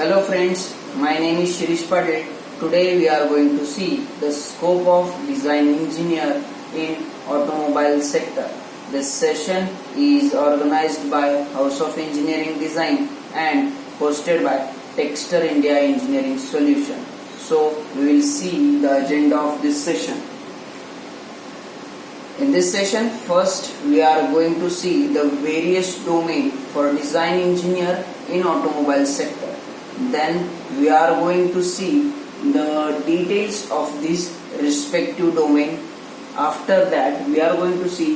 Hello friends, my name is Shirish Patel. Today we are going to see the scope of design engineer in automobile sector. This session is organized by House of Engineering Design and hosted by Techster India Engineering Solution. So we will see the agenda of this session. In this session, first we are going to see the various domain for design engineer in automobile sector. Then we are going to see the details of this respective domain. After that, we are going to see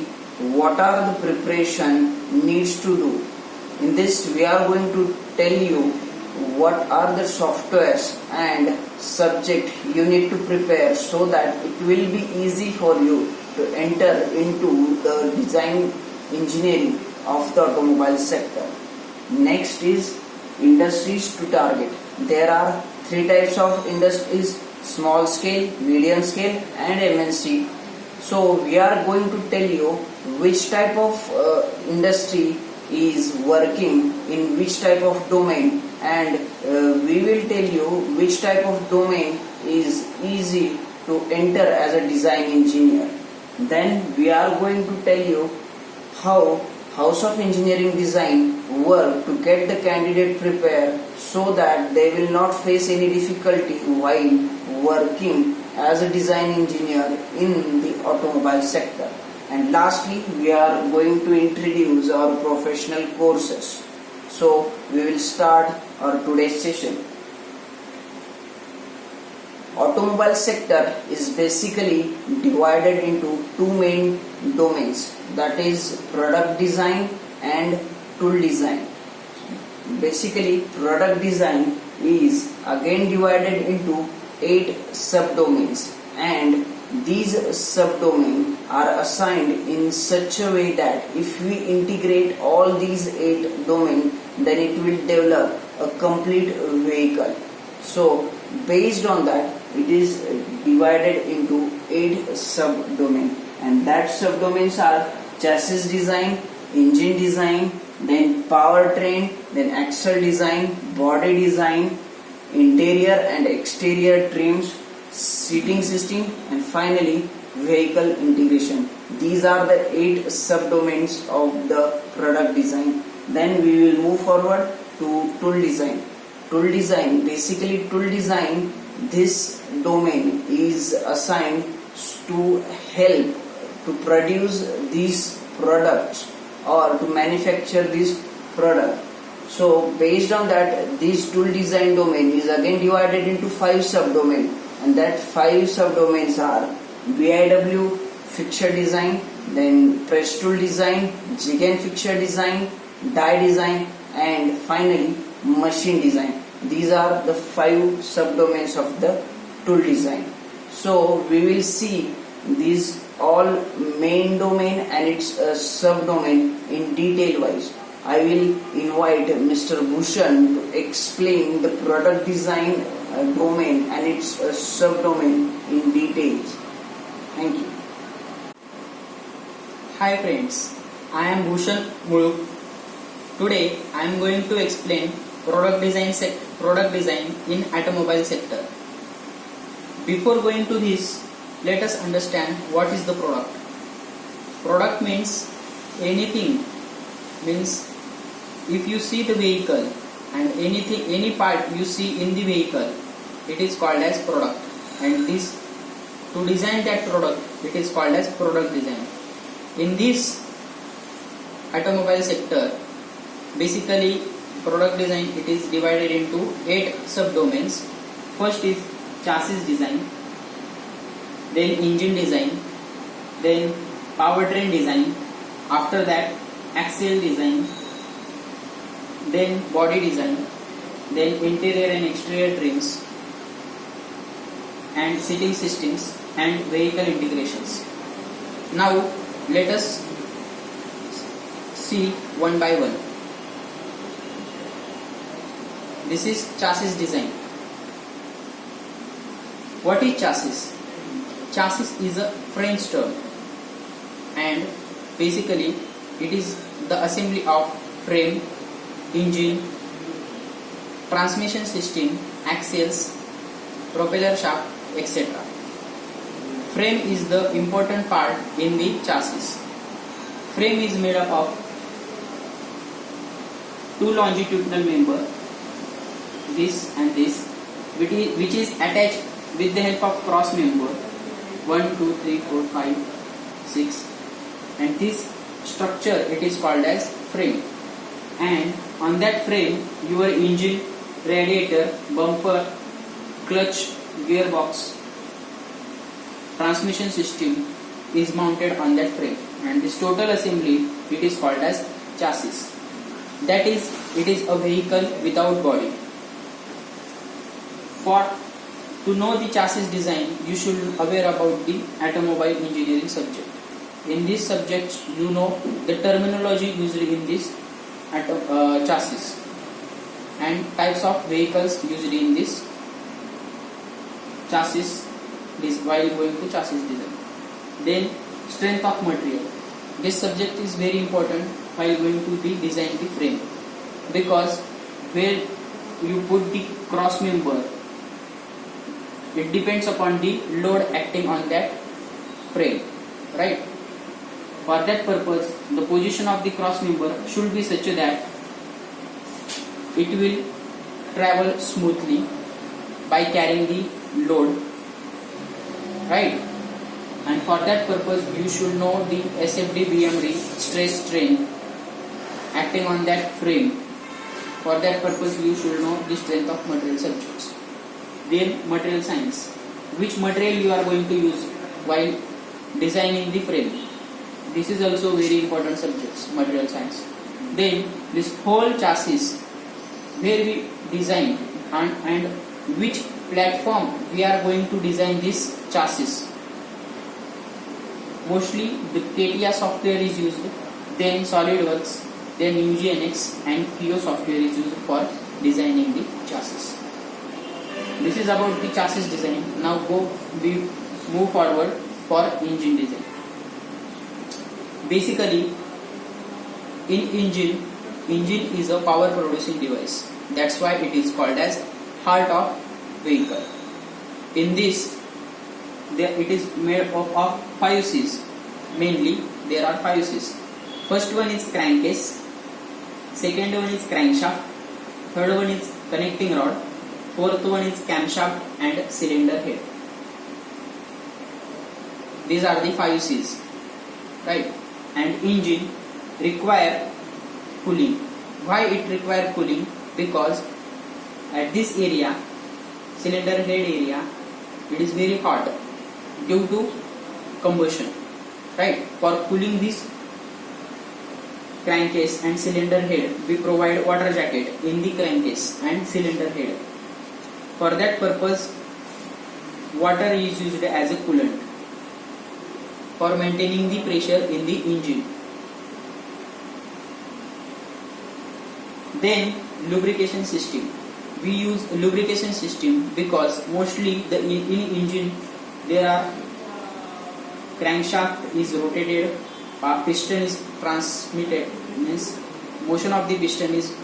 what are the preparation needs to do. In this, we are going to tell you what are the softwares and subject you need to prepare so that it will be easy for you to enter into the design engineering of the automobile sector. Next is industries to target. There are three types of industries: small scale, medium scale and MNC. So we are going to tell you which type of industry is working in which type of domain, and we will tell you which type of domain is easy to enter as a design engineer. Then we are going to tell you how House of Engineering Design work to get the candidate prepared so that they will not face any difficulty while working as a design engineer in the automobile sector. And lastly, we are going to introduce our professional courses. So we will start our today's session. Automobile sector is basically divided into two main domains, that is product design and tool design. Basically, product design is again divided into 8 subdomains, and these subdomains are assigned in such a way that if we integrate all these 8 domains, then it will develop a complete vehicle. So based on that, it is divided into 8 subdomains, and that subdomains are chassis design, engine design, then powertrain, then axle design, body design, interior and exterior trims, seating system, and finally vehicle integration. These are the 8 subdomains of the product design. Then we will move forward to tool design. Tool design, basically tool design, this domain is assigned to help to produce these products or to manufacture this product. So based on that, this tool design domain is again divided into 5 subdomains, and that 5 subdomains are BIW, fixture design, then press tool design, jig and fixture design, die design, and finally machine design. These are the 5 subdomains of the tool design. So we will see these all main domain and its subdomain in detail wise. I will invite Mr. Bhushan to explain the product design domain and its subdomain in details. Thank you. Hi friends, I am Bhushan Muluk. Today I am going to explain product design in automobile sector. Before going to this, let us understand what is the product. Product means anything, means if you see the vehicle and any part you see in the vehicle, it is called as product, and this to design that product, it is called as product design. In this automobile sector, basically product design, it is divided into 8 subdomains. First is chassis design, then engine design, then powertrain design, after that axle design, then body design, then interior and exterior trims, and seating systems and vehicle integrations. Now let us see one by one. This is chassis design. What is chassis? Chassis is a French term, and basically it is the assembly of frame, engine, transmission system, axles, propeller shaft, etc. Frame is the important part in the chassis. Frame is made up of two longitudinal members, this and this, which is attached with the help of cross member 1, 2, 3, 4, 5, 6, and this structure it is called as frame. And on that frame your engine, radiator, bumper, clutch, gearbox, transmission system is mounted on that frame, and this total assembly it is called as chassis. That is, it is a vehicle without body. To know the chassis design, you should aware about the automobile engineering subject. In this subject, you know the terminology used in this chassis and types of vehicles used in this chassis while going to chassis design. Then strength of material. This subject is very important while going to design the frame, because where you put the cross member, it depends upon the load acting on that frame, right? For that purpose, the position of the cross member should be such that it will travel smoothly by carrying the load, right? And for that purpose, you should know the SFD BMD stress strain acting on that frame. For that purpose, you should know the strength of material subjects. Then material science, which material you are going to use while designing the frame. This is also very important subjects, material science. Then this whole chassis, where we design and which platform we are going to design this chassis. Mostly the CATIA software is used, then SolidWorks, then UGNX and Creo software is used for designing the chassis. This is about the chassis design. Now we move forward for engine design. Basically, in engine is a power producing device. That's why it is called as heart of vehicle. In this, it is made up of 5 C's. Mainly, there are 5 C's. First one is crankcase, second one is crankshaft, third one is connecting rod, fourth one is camshaft and cylinder head. These are the 5 C's, right? And engine require cooling. Why it require cooling? Because at this area, cylinder head area, it is very hot due to combustion, right? For cooling this crankcase and cylinder head, we provide water jacket in the crankcase and cylinder head. For that purpose, water is used as a coolant for maintaining the pressure in the engine. Then lubrication system. We use lubrication system because mostly in engine there are crankshaft is rotated, piston is transmitted, means motion of the piston is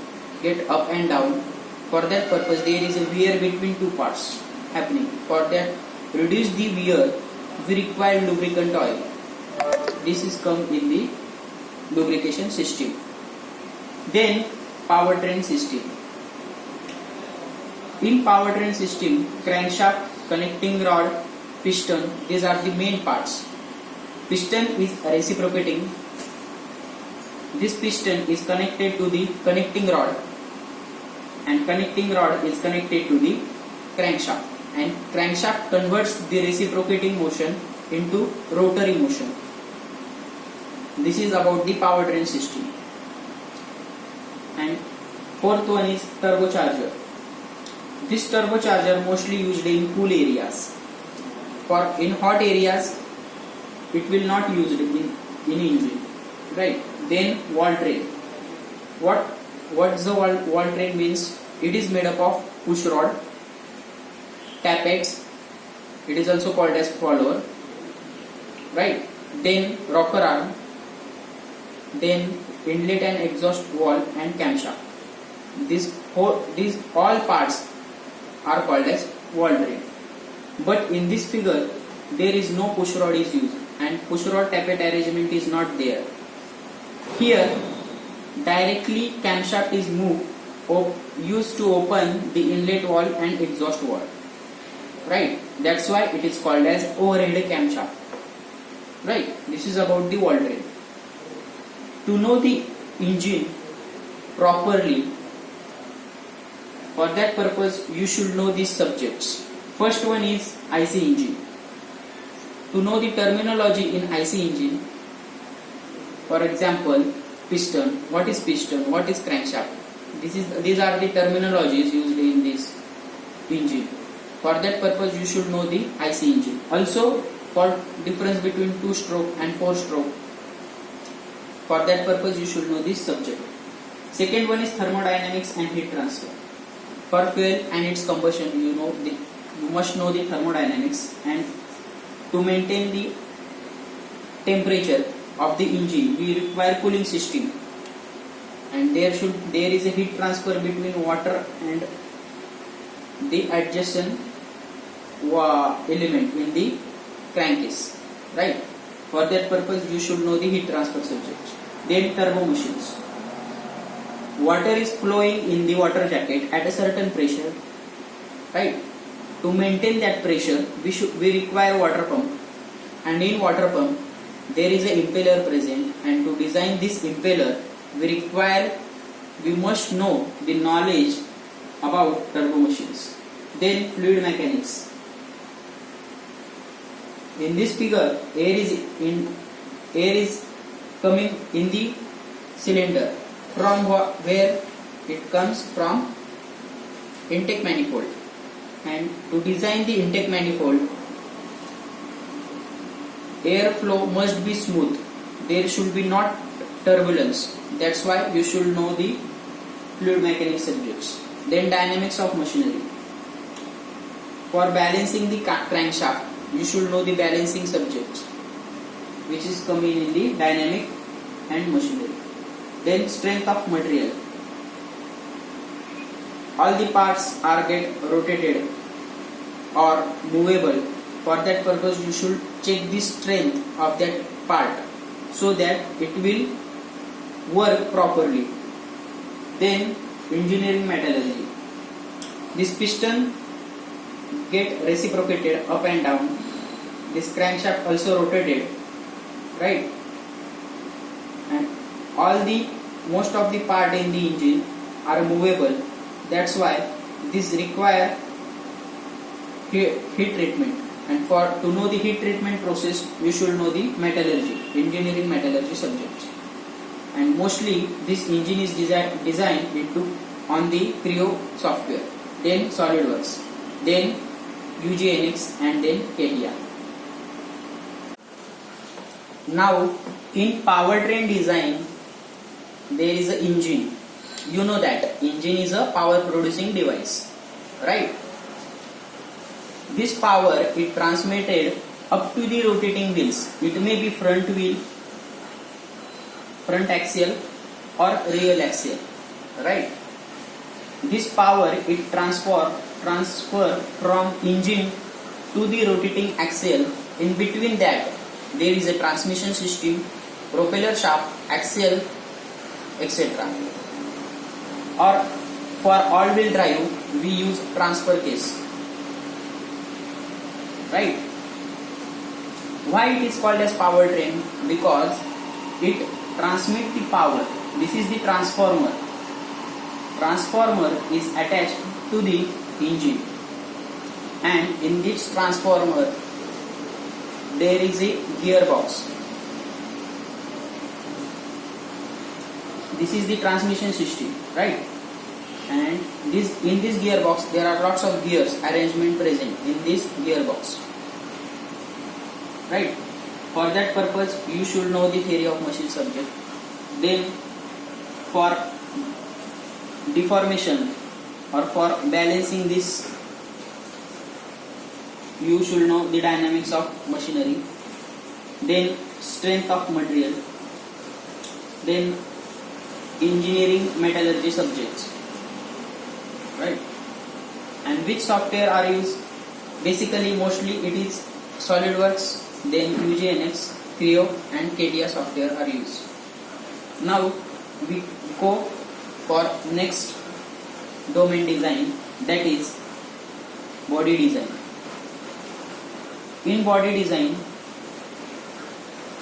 get up and down. For that purpose there is a wear between two parts happening. For that reduce the wear, we require lubricant oil. This is come in the lubrication system. Then powertrain system. In powertrain system, crankshaft, connecting rod, piston, these are the main parts. Piston is reciprocating. This piston is connected to the connecting rod, and connecting rod is connected to the crankshaft, and crankshaft converts the reciprocating motion into rotary motion. This is about the powertrain system. And fourth one is turbocharger. This turbocharger mostly used in cool areas. For in hot areas, it will not used in engine, right? Then valve train. What's the valve train means? It is made up of push rod, tapex. It is also called as follower, right? Then rocker arm. Then inlet and exhaust valve and camshaft. these all parts are called as wall drain. But in this figure there is no push rod is used and push rod tappet arrangement is not there. Here directly camshaft is moved used to open the inlet valve and exhaust valve. Right, that's why it is called as overhead camshaft. Right, this is about the wall drain. To know the engine properly, for that purpose you should know these subjects. First one is IC engine. To know the terminology in IC engine, for example, piston, what is piston, what is crankshaft, these are the terminologies used in this engine. For that purpose you should know the IC engine. Also for difference between 2-stroke and 4-stroke, for that purpose you should know this subject. Second one is thermodynamics and heat transfer. For fuel and its combustion you must know the thermodynamics, and to maintain the temperature of the engine we require cooling system, and there is a heat transfer between water and the adjacent element in the crankcase. Right, for that purpose you should know the heat transfer subject. Then turbo machines. Water is flowing in the water jacket at a certain pressure. Right, to maintain that pressure we require water pump, and in water pump there is a impeller present, and to design this impeller we must know the knowledge about turbo machines. Then fluid mechanics. In this figure air is coming in the cylinder from where it comes from intake manifold, and to design the intake manifold air flow must be smooth, there should be not turbulence. That's why you should know the fluid mechanics subjects. Then dynamics of machinery. For balancing the crankshaft you should know the balancing subjects, which is coming in the dynamic and machinery. Then strength of material. All the parts are get rotated or movable. For that purpose you should check the strength of that part so that it will work properly. Then engineering metallurgy. This piston get reciprocated up and down. This crankshaft also rotated, right? And most of the part in the engine are movable. That's why this require heat treatment. And to know the heat treatment process you should know the metallurgy, engineering metallurgy subjects. And mostly this engine is designed on the Creo software. Then SolidWorks, then UGNX, and then CATIA. Now in powertrain design there is an engine. You know that engine is a power producing device, right? This power is transmitted up to the rotating wheels. It may be front wheel, front axial or rear axial, right? This power is transfer from engine to the rotating axle. In between that there is a transmission system, propeller shaft, axial, etc. Or for all-wheel drive we use transfer case, right? Why it is called as powertrain? Because it transmits the power. This is the transformer. Transformer is attached to the engine, and in this transformer there is a gearbox. This is the transmission system, right? And in this gearbox there are lots of gears arrangement present in this gearbox, right? For that purpose you should know the theory of machine subject. Then for deformation or for balancing this you should know the dynamics of machinery. Then strength of material. Then engineering metallurgy subjects. right? And which software are used? Basically, mostly it is SolidWorks, then UGNX, Creo and CATIA software are used. Now we go for next domain design, that is body design. In body design,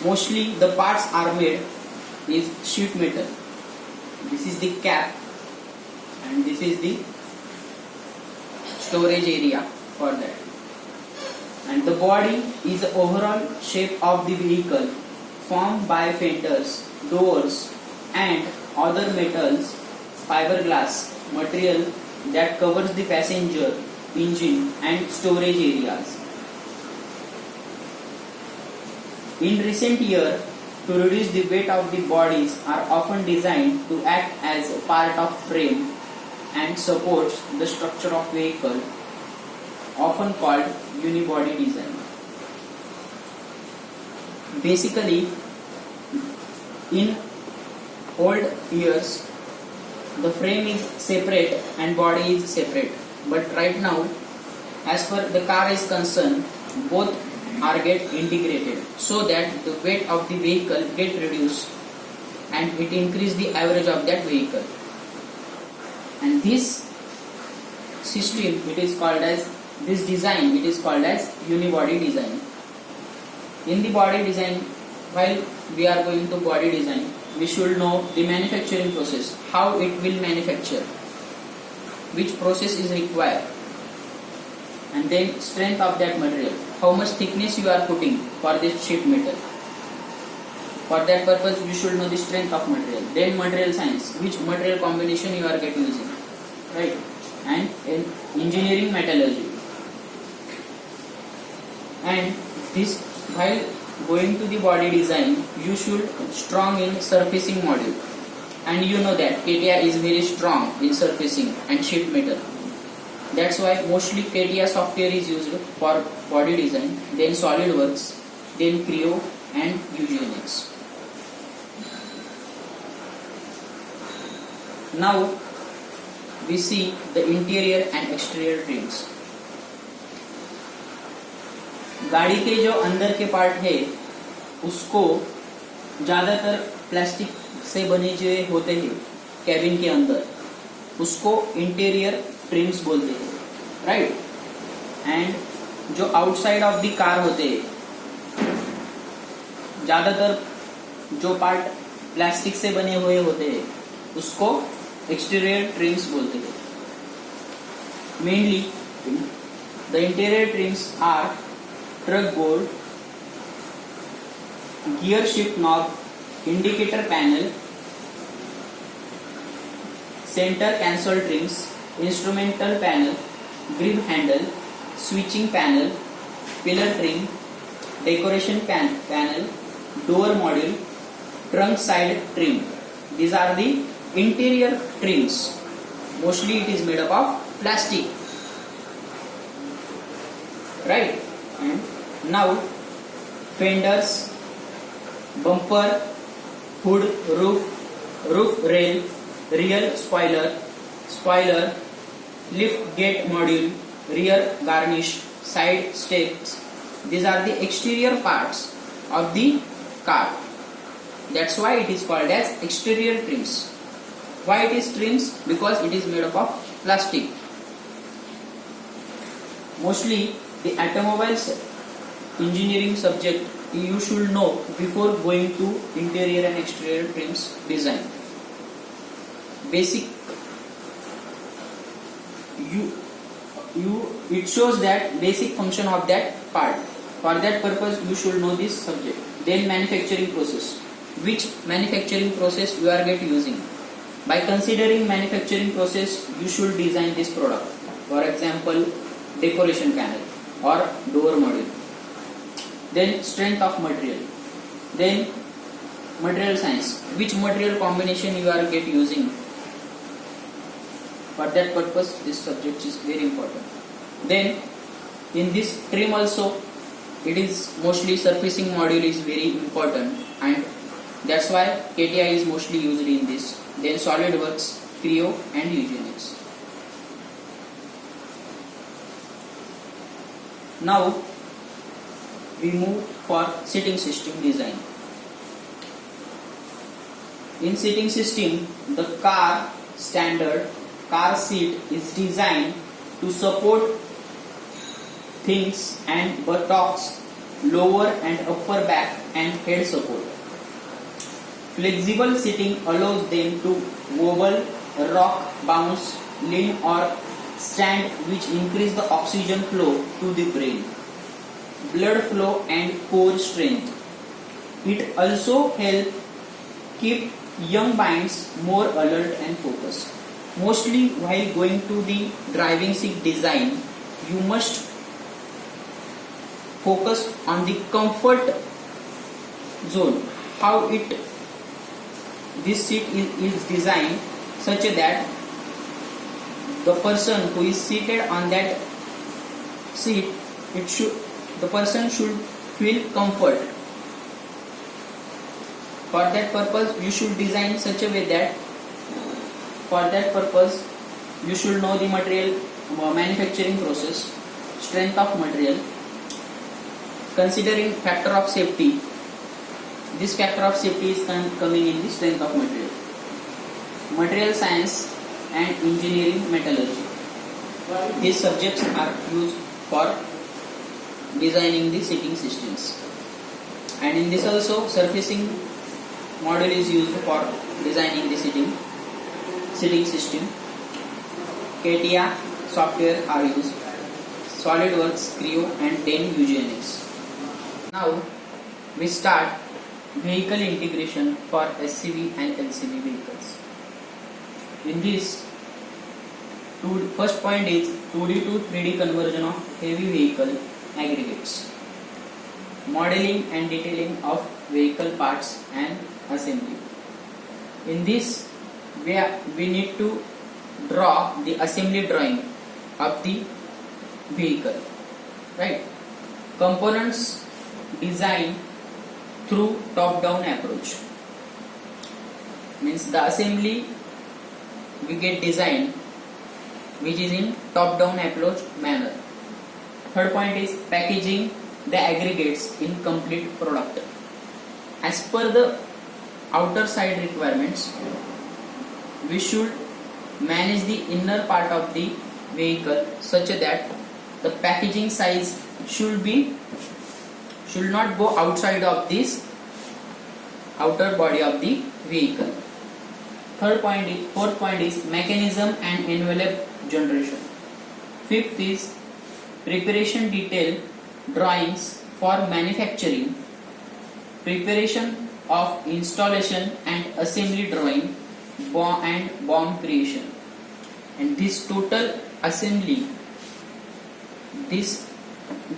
mostly the parts are made is sheet metal. This is the cap and this is the storage area for that. And the body is the overall shape of the vehicle formed by fenders, doors and other metals, fiberglass material that covers the passenger, engine and storage areas. In recent years, to reduce the weight of the bodies are often designed to act as a part of frame and supports the structure of vehicle, often called unibody design. Basically, in old years, the frame is separate and body is separate. But right now, as far the car is concerned, both are get integrated so that the weight of the vehicle get reduced and it increase the average of that vehicle. And this system, it is called as this design, it is called as unibody design. In the body design, while we are going to body design, we should know the manufacturing process, how it will manufacture, which process is required, and then strength of that material, how much thickness you are putting for this sheet metal. For that purpose, you should know the strength of material. Then material science, which material combination you are getting using, right? And in engineering metallurgy. And this, while going to the body design, you should strong in surfacing module. And you know that CATIA is very strong in surfacing and sheet metal. That's why mostly CATIA software is used for body design, then SolidWorks, then Creo and UGNX. Now we see the interior and exterior trims. गाड़ी के जो अंदर के part है उसको ज़्यादातर plastic से बने जो होते हैं कैबिन के अंदर, उसको इंटीरियर ट्रिम्स बोलते हैं, राइट? एंड जो आउटसाइड ऑफ द कार होते हैं, ज़्यादातर जो पार्ट प्लास्टिक से बने हुए होते हैं उसको एक्सटीरियर ट्रिम्स बोलते हैं. Mainly the interior trims are truck board, gear shift knob, indicator panel, centre cancel trims, instrumental panel, grip handle, switching panel, pillar trim, decoration panel, door module, trunk side trim. These are the interior trims. Mostly it is made up of plastic, right? And now fenders, bumper, hood, roof rail, rear spoiler, lift gate module, rear garnish, side steps. These are the exterior parts of the car. That's why it is called as exterior trims. Why it is trims? Because it is made up of plastic. Mostly the automobiles engineering subject you should know before going to interior and exterior trims design. Basic it shows that basic function of that part. For that purpose you should know this subject. Then manufacturing process. Which manufacturing process you are using? By considering manufacturing process, you should design this product. For example, decoration panel or door module. Then strength of material. Then material science. Which material combination you are using? For that purpose, this subject is very important. Then in this trim also, it is mostly surfacing module is very important, and that's why CATIA is mostly used in this. Then SolidWorks, Creo and UGNX. Now we move for seating system design. In seating system, the car seat is designed to support things and buttocks, lower and upper back and head support. Flexible seating allows them to wobble, rock, bounce, lean or stand, which increase the oxygen flow to the brain, blood flow and core strength. It also helps keep young minds more alert and focused. Mostly while going to the driving seat design, you must focus on the comfort zone. How this seat is designed such that the person who is seated on that seat, the person should feel comfort. For that purpose, you should design such a way that you should know the material manufacturing process, strength of material, considering factor of safety. This factor of safety is coming in the strength of material. Material science and engineering metallurgy. These subjects are used for designing the seating systems. And in this also, surfacing model is used for designing the seating system. CATIA software are used. SolidWorks, Creo and then UGNX. Now we start vehicle integration for SCV and LCV vehicles. In this, first point is 2D to 3D conversion of heavy vehicle aggregates, modeling and detailing of vehicle parts and assembly. In this, we need to draw the assembly drawing of the vehicle, right? Components design through top-down approach, means the assembly we get designed which is in top-down approach manner. Third point is packaging the aggregates in complete product. As per the outer side requirements, we should manage the inner part of the vehicle such that the packaging size should not go outside of this outer body of the vehicle. Fourth point is mechanism and envelope generation. Fifth is preparation detail drawings for manufacturing, preparation of installation and assembly drawing, and BOM creation. And this total assembly,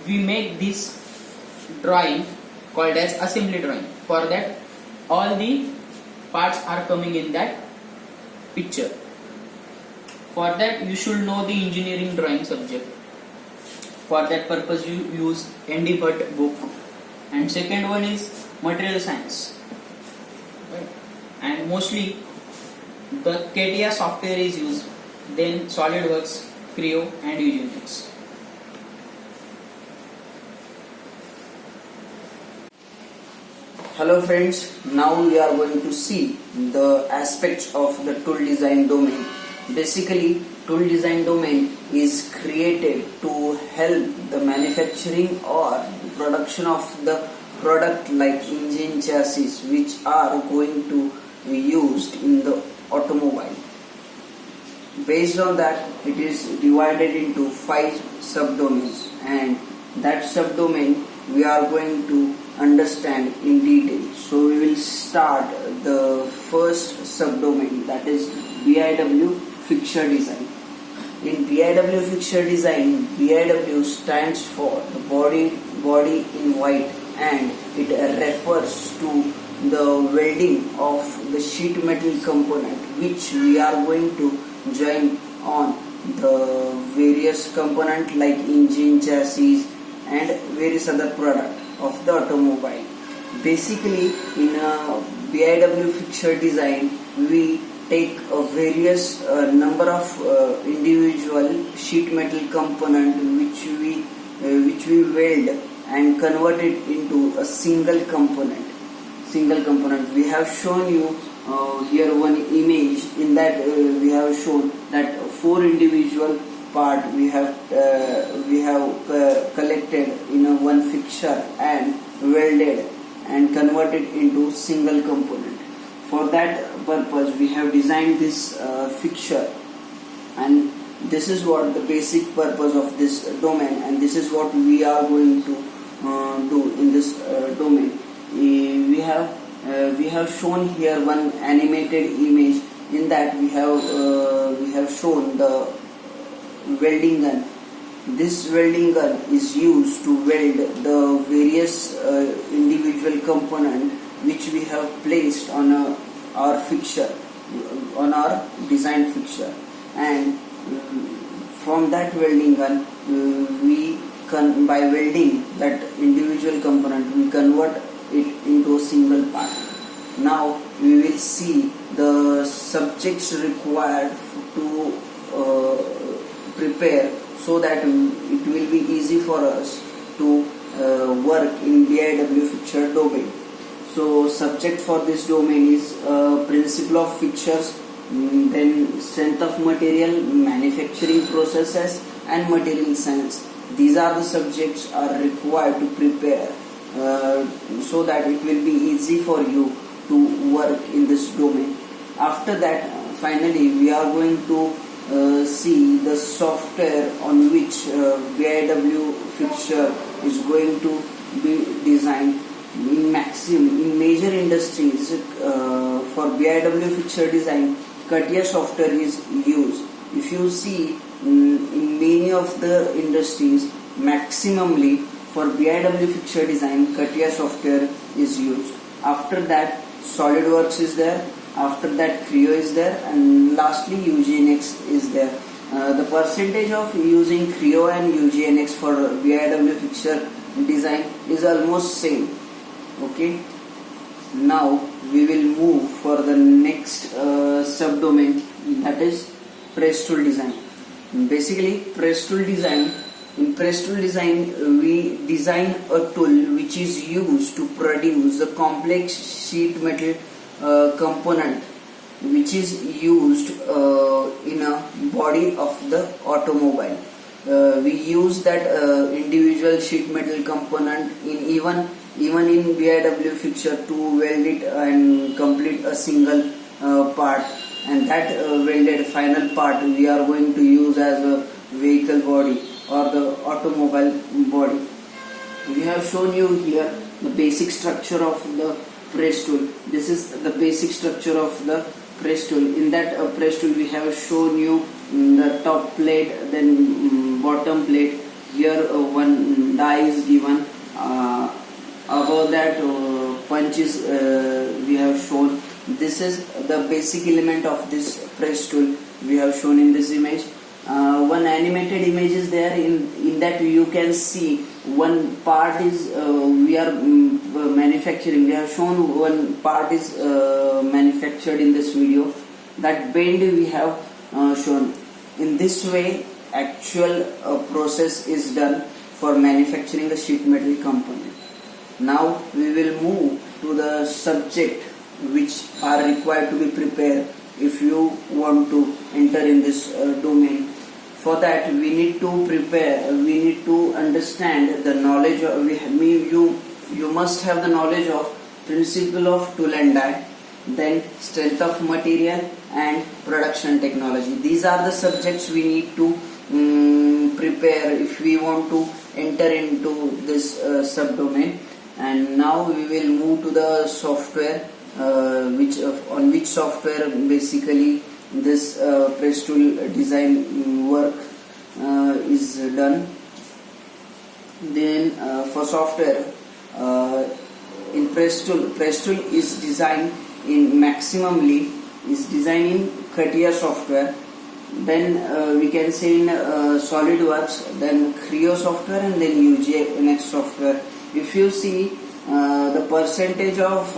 we make this drawing called as assembly drawing. For that, all the parts are coming in that picture. For that, you should know the engineering drawing subject. For that purpose, you use ND Bhatt book. And second one is material science. Right? And mostly the CATIA software is used. Then SolidWorks, Creo and UGNX. Hello friends, now we are going to see the aspects of the tool design domain. Basically, tool design domain is created to help the manufacturing or production of the product like engine chassis which are going to be used in the automobile. Based on that, it is divided into 5 subdomains, and that subdomain we are going to understand in detail. So we will start the first subdomain, that is BIW fixture design. In BIW fixture design, BIW stands for the body in white, and it refers to the welding of the sheet metal component which we are going to join on the various component like engine, chassis and various other product of the automobile. Basically, in a BIW fixture design, we take a various number of individual sheet metal component which we which we weld and convert it into a single component. We have shown you here one image. In that we have shown that 4 individual part we have collected in a one fixture and welded and converted into single component. For that purpose we have designed this fixture, and this is what the basic purpose of this domain, and this is what we are going to do in this domain. We have shown here one animated image. In that we have shown the welding gun. This welding gun is used to weld the various individual component which we have placed on our fixture, on our design fixture, and from that welding gun by welding that individual component we convert it into a single part. Now we will see the subjects required to prepare, so that it will be easy for us to work in BIW fixture domain. So subject for this domain is principle of fixtures, then strength of material, manufacturing processes, and material science. These are the subjects are required to prepare so that it will be easy for you to work in this domain. After that, finally we are going to see the software on which BIW fixture is going to be designed. In major industries, for BIW fixture design, CATIA software is used. If you see in many of the industries, maximally for BIW fixture design, CATIA software is used. After that, SolidWorks is there. After that, Creo is there, and lastly UGNX is there. The percentage of using Creo and UGNX for BIW fixture design is almost same. Okay. Now we will move for the next subdomain, that is press tool design. Basically, press tool design. In press tool design, we design a tool which is used to produce a complex sheet metal component which is used in a body of the automobile. We use that individual sheet metal component in even in BIW fixture to weld it and complete a single part, and that welded final part we are going to use as a vehicle body or the automobile body. We have shown you here the basic structure of the press tool. This is the basic structure of the press tool. In that press tool we have shown you the top plate, then bottom plate. Here one die is given. Above that punch is we have shown. This is the basic element of this press tool we have shown in this image. One animated image is there. In that you can see one part is we are manufacturing. We have shown one part is manufactured in this video. That bend we have shown. In this way, actual process is done for manufacturing the sheet metal component. Now we will move to the subject which are required to be prepared if you want to enter in this domain. For that we need to prepare, we need to understand the knowledge of, you must have the knowledge of principle of tool and die, then strength of material and production technology. These are the subjects we need to prepare if we want to enter into this subdomain. And now we will move to the software, on which software basically this press tool design work is done. Then for software, in press tool is designed in CATIA software. Then we can say in SolidWorks, then Creo software, and then UGNX software. If you see the percentage of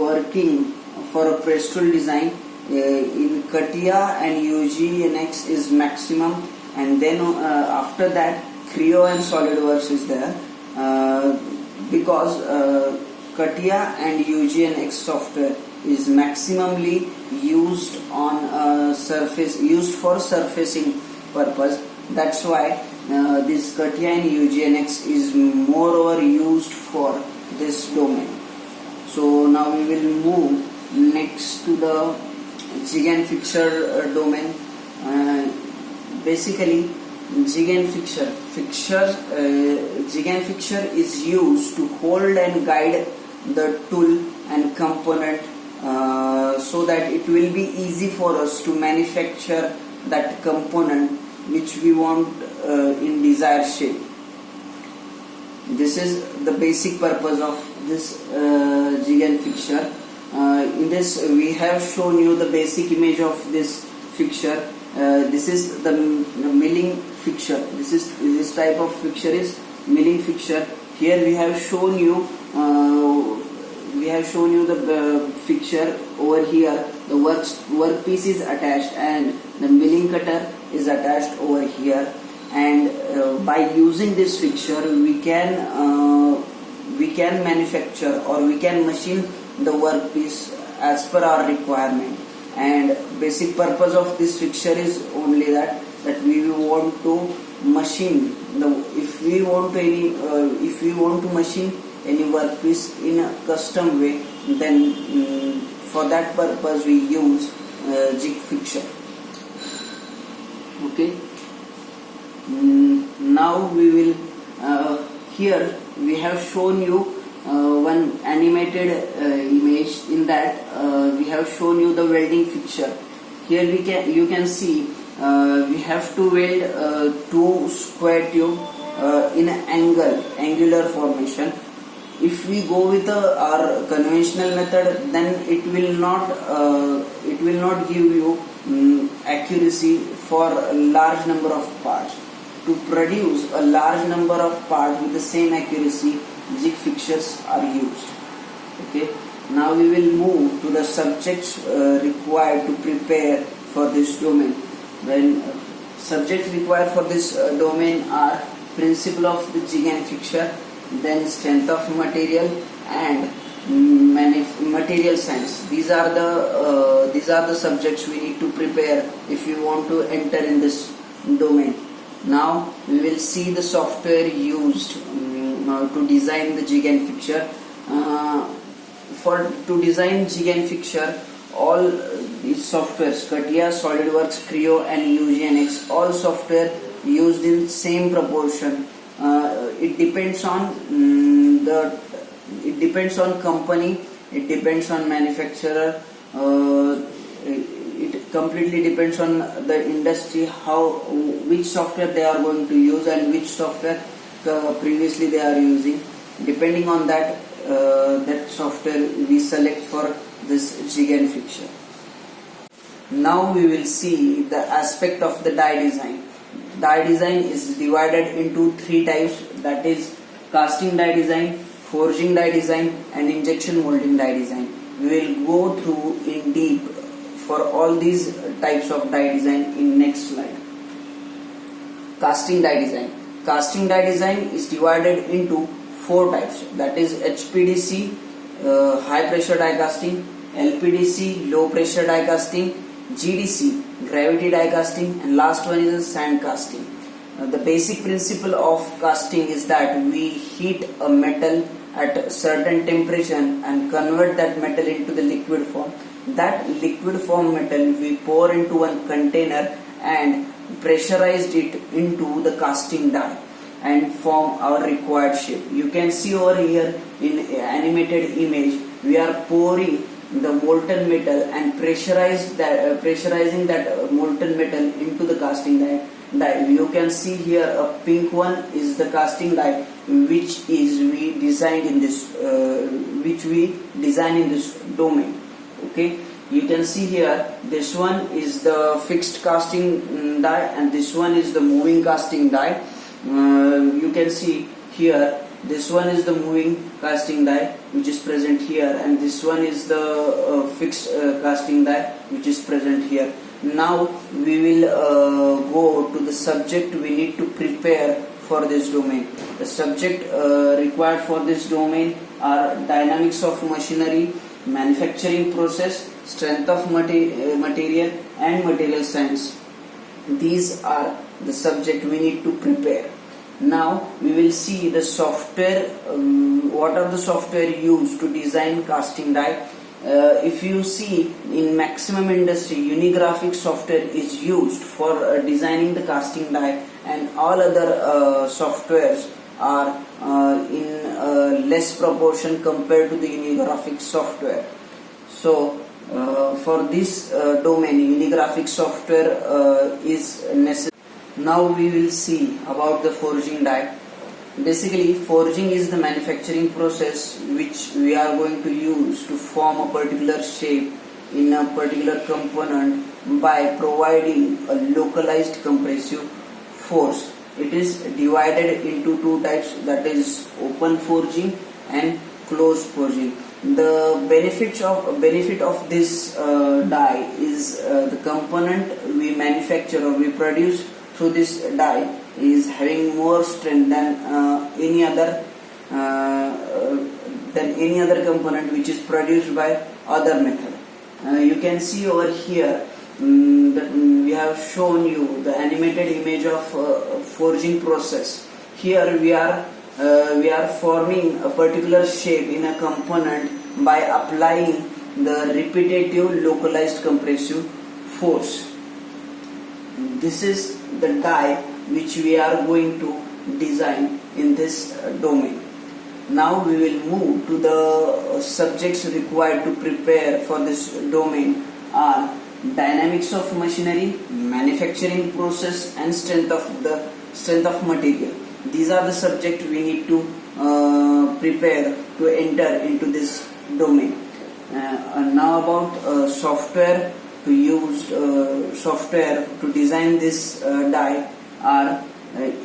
working for a press tool design in CATIA and UGNX is maximum, and then after that Creo and SolidWorks is there because CATIA and UGNX software is maximally used on used for surfacing purpose. That's why this CATIA and UGNX is moreover used for this domain. So now we will move next to the jig and fixture domain. Basically, jig and fixture is used to hold and guide the tool and component so that it will be easy for us to manufacture that component which we want in desired shape. This is the basic purpose of this jig and fixture. In this we have shown you the basic image of this fixture. This is the milling fixture. This type of fixture is milling fixture. Here we have shown you the fixture. Over here the workpiece is attached and the milling cutter is attached over here, and by using this fixture we can manufacture or we can machine the workpiece as per our requirement. And basic purpose of this fixture is only that we want to machine if we want to machine any workpiece in a custom way, then for that purpose we use jig fixture. Okay. Now we will here we have shown you one animated image. In that we have shown you the welding fixture. Here you can see we have to weld two square tube in an angular formation. If we go with our conventional method, then it will not give you accuracy for a large number of parts. To produce a large number of parts with the same accuracy, jig fixtures are used. Okay. Now we will move to the subjects required to prepare for this domain. When subjects required for this domain are principle of the jig and fixture, then strength of material, and material science. These are the subjects we need to prepare if you want to enter in this domain. Now we will see the software used to design the jig and fixture. To design jig and fixture, all these softwares, CATIA, SolidWorks, Creo and UGNX, all software used in same proportion. It depends on company, it depends on manufacturer, it completely depends on the industry, which software they are going to use and which software previously they are using. Depending on that software we select for this jig and fixture. Now we will see the aspect of the die design. Die design is divided into three types, that is casting die design, forging die design and injection molding die design. We will go through in deep for all these types of die design in next slide. Casting die design. Casting die design is divided into four types, that is HPDC, high pressure die casting, LPDC, low pressure die casting, GDC, gravity die casting, and last one is sand casting. The basic principle of casting is that we heat a metal at a certain temperature and convert that metal into the liquid form. That liquid form metal we pour into one container and pressurized it into the casting die and form our required shape. You can see over here in animated image, we are pouring the molten metal and pressurizing that molten metal into the casting die. You can see here a pink one is the casting die which we design in this domain. Okay, you can see here this one is the fixed casting die and this one is the moving casting die. You can see here this one is the moving casting die which is present here, and this one is the fixed casting die which is present here. Now we will go to the the subject we need to prepare for this domain. The subject required for this domain are dynamics of machinery, manufacturing process, strength of material and material science. These are the subject we need to prepare. Now we will see the software, what are the software used to design casting die. If you see in maximum industry, unigraphic software is used for designing the casting die, and all other softwares are in less proportion compared to the unigraphic software. So for this domain, unigraphic software is necessary. Now we will see about the forging die. Basically, forging is the manufacturing process which we are going to use to form a particular shape in a particular component by providing a localized compressive force. It is divided into two types, that is open forging and closed forging. The benefit of this die is the component we manufacture or we produce through this die is having more strength than any other component which is produced by other method. You can see over here that we have shown you the animated image of forging process. Here we are forming a particular shape in a component by applying the repetitive localized compressive force. This is the die which we are going to design in this domain. Now we will move to the subjects required to prepare for this domain are dynamics of machinery, manufacturing process and strength of material. These are the subjects we need to prepare to enter into this domain. Now about software to use software to design this die are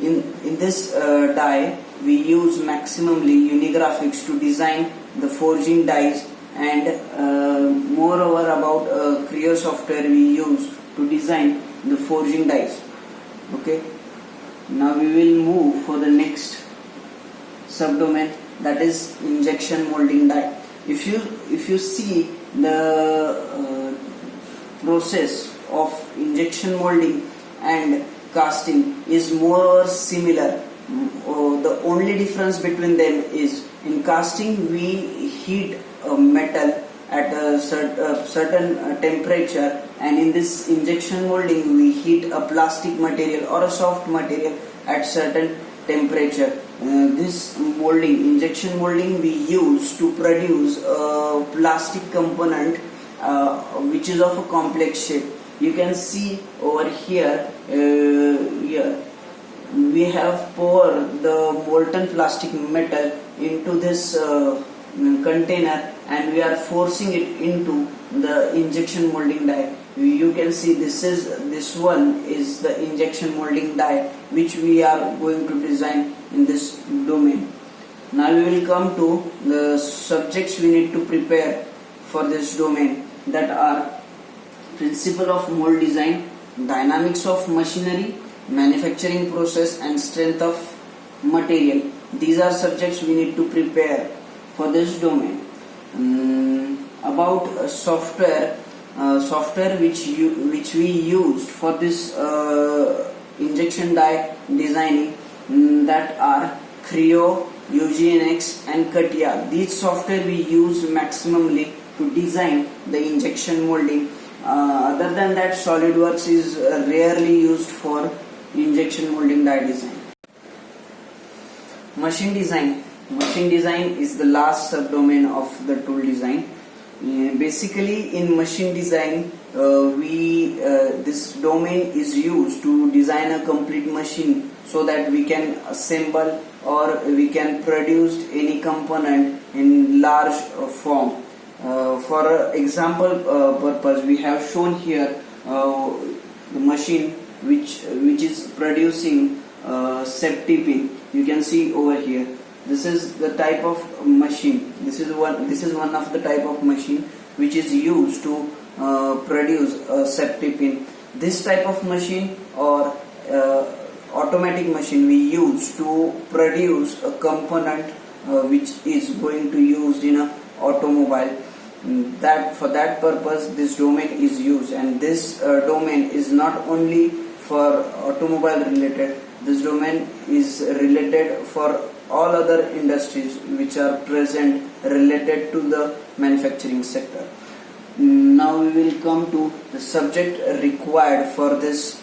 in this die we use maximally unigraphics to design the forging dies, and moreover about Creo software we use to design the forging dies. Okay, now we will move for the next subdomain, that is injection molding die. If you see the process of injection molding and casting is more or similar. The only difference between them is in casting we heat a metal at a certain temperature, and in this injection molding we heat a plastic material or a soft material at certain temperature. This molding, injection molding, we use to produce a plastic component which is of a complex shape. You can see over here, we have poured the molten plastic metal into this container and we are forcing it into the injection molding die. You can see this one is the injection molding die which we are going to design in this domain. Now we will come to the subjects we need to prepare for this domain, that are principle of mold design, dynamics of machinery, manufacturing process and strength of material. These are subjects we need to prepare for this domain. About software which we used for this injection die designing, that are Creo, UGNX and CATIA. These software we use maximally to design the injection molding. Other than that, SolidWorks is rarely used for injection molding die design. Machine design. Machine design is the last subdomain of the tool design. Basically, in machine design, this domain is used to design a complete machine so that we can assemble or we can produce any component in large form. For example purpose, we have shown here the machine which is producing safety pin. You can see over here. This is the type of machine. This is one of the type of machine which is used to produce a safety pin. This type of machine or automatic machine we use to produce a component which is going to used in a automobile. That for that purpose this domain is used, and this domain is not only for automobile related. This domain is related for all other industries which are present related to the manufacturing sector. Now we will come to the subject required for this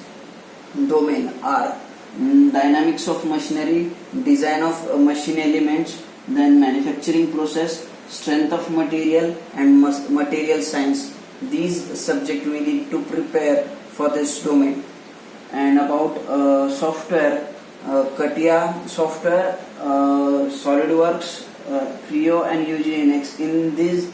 domain are dynamics of machinery, design of machine elements, then manufacturing process, strength of material, and material science. These subjects we need to prepare for this domain. And about software, CATIA software, SolidWorks, Creo and UGNX.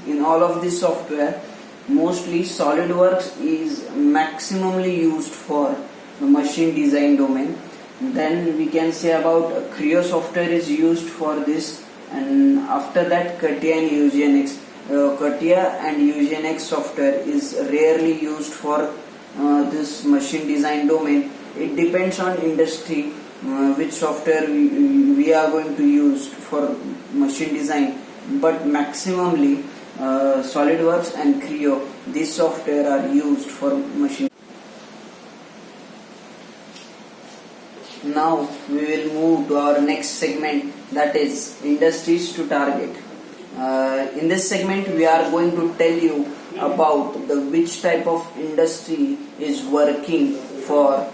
In all of this software, mostly SolidWorks is maximally used for the machine design domain. Then we can say about Creo software is used for this, and after that CATIA and UGNX. CATIA and UGNX software is rarely used for this machine design domain. It depends on industry which software we are going to use for machine design, but maximally SolidWorks and Creo, these software are used for machine. Now we will move to our next segment, that is industries to target. In this segment we are going to tell you about which type of industry is working for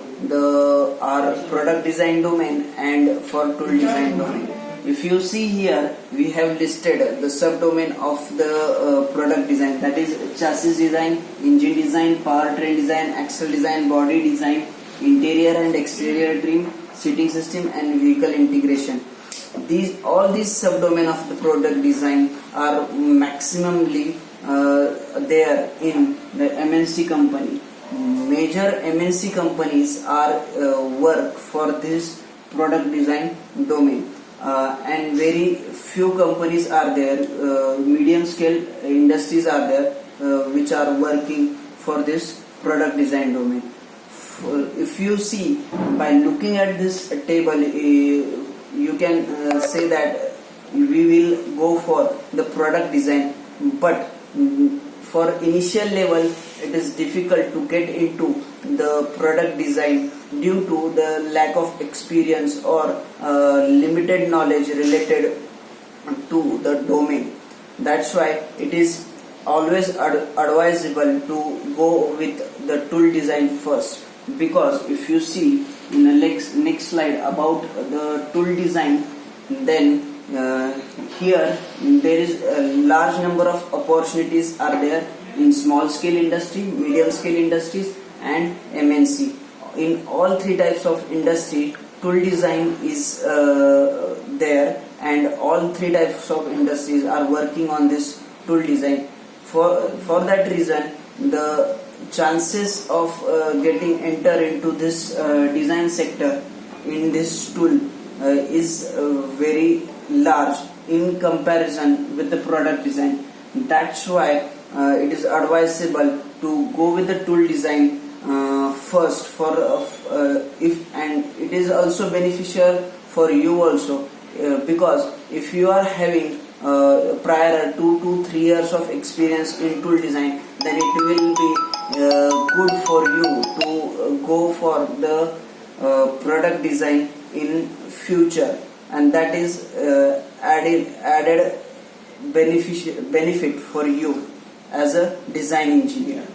our product design domain and for tool design domain. If you see here, we have listed the subdomain of the product design, that is chassis design, engine design, powertrain design, axle design, body design, interior and exterior trim, seating system, and vehicle integration. All these subdomain of the product design are maximally there in the MNC company. Major MNC companies are work for this product design domain, and very few companies are there, medium scale industries are there which are working for this product design domain. If you see, by looking at this table, you can say that we will go for the product design, but for initial level it is difficult to get into the product design due to the lack of experience or limited knowledge related to the domain. That's why it is always advisable to go with the tool design first, because if you see in the next slide about the tool design, then here there is a large number of opportunities are there in small scale industry, medium scale industries, and MNC. In all three types of industry, tool design is there, and all three types of industries are working on this tool design. For that reason, the chances of getting enter into this design sector in this tool is very large in comparison with the product design. That's why it is advisable to go with the tool design first, and it is also beneficial for you also, because if you are having prior 2 to 3 years of experience in tool design, then it will be good for you to go for the product design in future, and that is added benefit for you as a design engineer.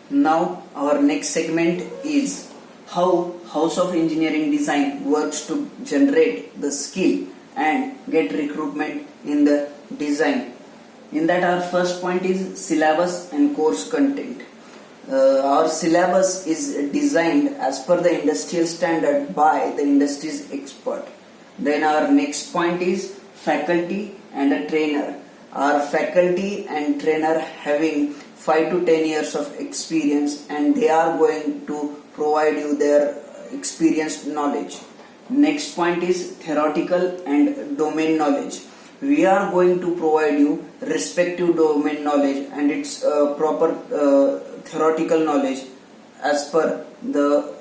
Now our next segment is how House of Engineering Design works to generate the skill and get recruitment in the design. In that, our first point is syllabus and course content. Our syllabus is designed as per the industrial standard by the industry's expert. Then our next point is faculty and a trainer. Our faculty and trainer having 5 to 10 years of experience, and they are going to provide you their experienced knowledge. Next point is theoretical and domain knowledge. We are going to provide you respective domain knowledge and its proper theoretical knowledge as per the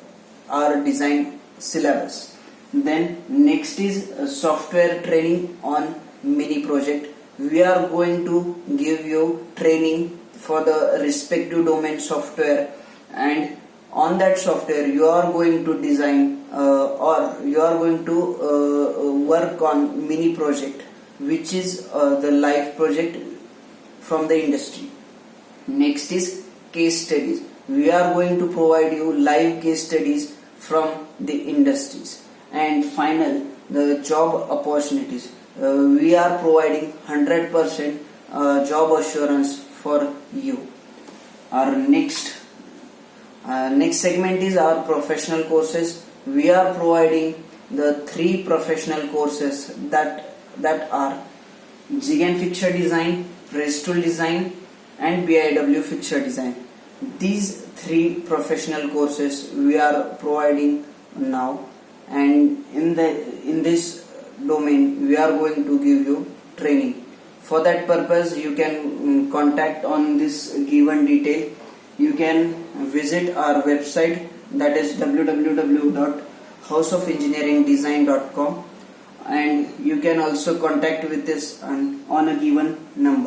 our design syllabus. Then next is software training on mini project. We are going to give you training for the respective domain software, and on that software you are going to design or you are going to work on mini project, which is the live project from the industry. Next is case studies. We are going to provide you live case studies from the industries. And final, the job opportunities. We are providing 100% job assurance for you. Our next segment is our professional courses. We are providing the 3 professional courses that are jig and fixture design, press tool design, and BIW fixture design. These 3 professional courses we are providing now, and in this domain we are going to give you training. For that purpose, you can contact on this given detail. You can visit our website, that is www.houseofengineeringdesign.com, and you can also contact with us on a given number.